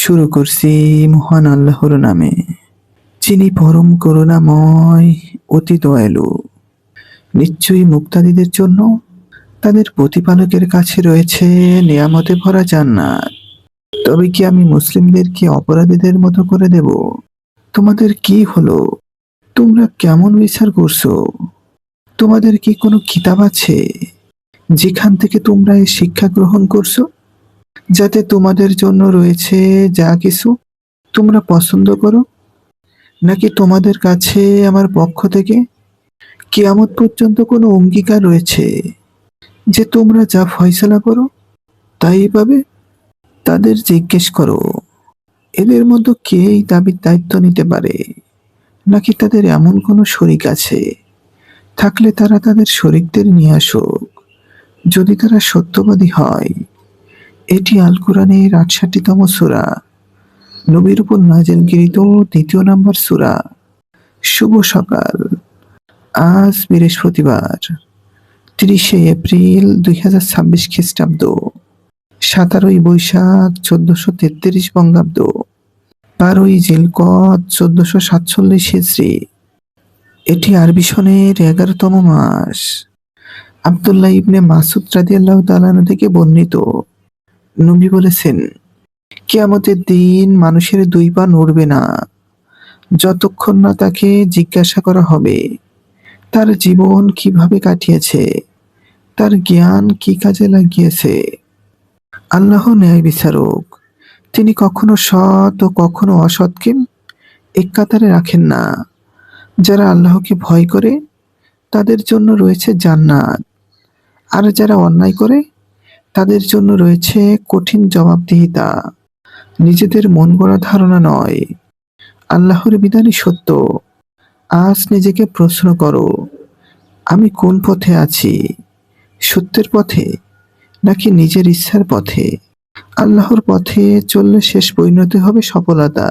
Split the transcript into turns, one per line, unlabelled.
শুরু করছি মহান আল্লাহর নামে, যিনি পরম করুণাময়, অতি দয়ালু। নিশ্চয়ই মুক্তাদীদের জন্য তাদের প্রতিপালকের কাছে রয়েছে নিয়ামতে ভরা জান্নাত। তবে কি আমি মুসলিমদেরকে অপরাধীদের মতো করে দেব? তোমাদের কি হলো? তোমরা কেমন বিচার করছো? তোমাদের কি কোনো কিতাব আছে যেখান থেকে তোমরা এই শিক্ষা গ্রহণ করছো, যাতে তোমাদের জন্য রয়েছে যা কিছু তোমরা পছন্দ করো? নাকি তোমাদের কাছে আমার পক্ষ থেকে কিয়ামত পর্যন্ত কোনো অঙ্গীকার রয়েছে যে তোমরা যা ফয়সালা করো তাই পাবে? তাদের জিজ্ঞেস করো, এদের মধ্যে কে এই দাবির দায়িত্ব নিতে পারে? নাকি তাদের এমন কোনো শরিক আছে? থাকলে তারা তাদের শরিকদের নিয়ে আসুক, যদি তারা সত্যবাদী হয়। এটি আল কোরআনের ৬৮তম সূরা, নবীর উপর নাজিলকৃত দ্বিতীয় নম্বর সূরা। শুভ সকাল। আজ বৃহস্পতিবার, ৩০শে এপ্রিল ২০২৬ খ্রিস্টাব্দ, ১৭ই বৈশাখ ১৪৩৩ বঙ্গাব্দ, ১২ই জিলকদ ১৪৪৭ হিজরি। এটি আরবি সনের ১১তম মাস। আব্দুল্লাহ ইবনে মাসুদ রাদিয়াল্লাহু তাআলা আনহু থেকে বর্ণিত, নবী বলেছেন, কিয়ামতের দিন মানুষের দুই পা নড়বে না যতক্ষণ না তাকে জিজ্ঞাসা করা হবে তার জীবন কিভাবে কাটিয়েছে, তার জ্ঞান কি কাজে লাগিয়েছে। আল্লাহ ন্যায় বিচারক। তিনি কখনো সৎ ও কখনো অসৎকে এক কাতারে রাখেন না। যারা আল্লাহকে ভয় করে তাদের জন্য রয়েছে জান্নাত, আর যারা অন্যায় করে তাদের জন্য রয়েছে কঠিন জবাবদিহিতা। নিজেদের মন গড়া ধারণা নয়, আল্লাহর বিধানই সত্য। আজ নিজেকে প্রশ্ন করো, আমি কোন পথে আছি? সত্যের পথে নাকি নিজের ইচ্ছার পথে? আল্লাহর পথে চললে শেষ পরিণতি হবে সফলতা।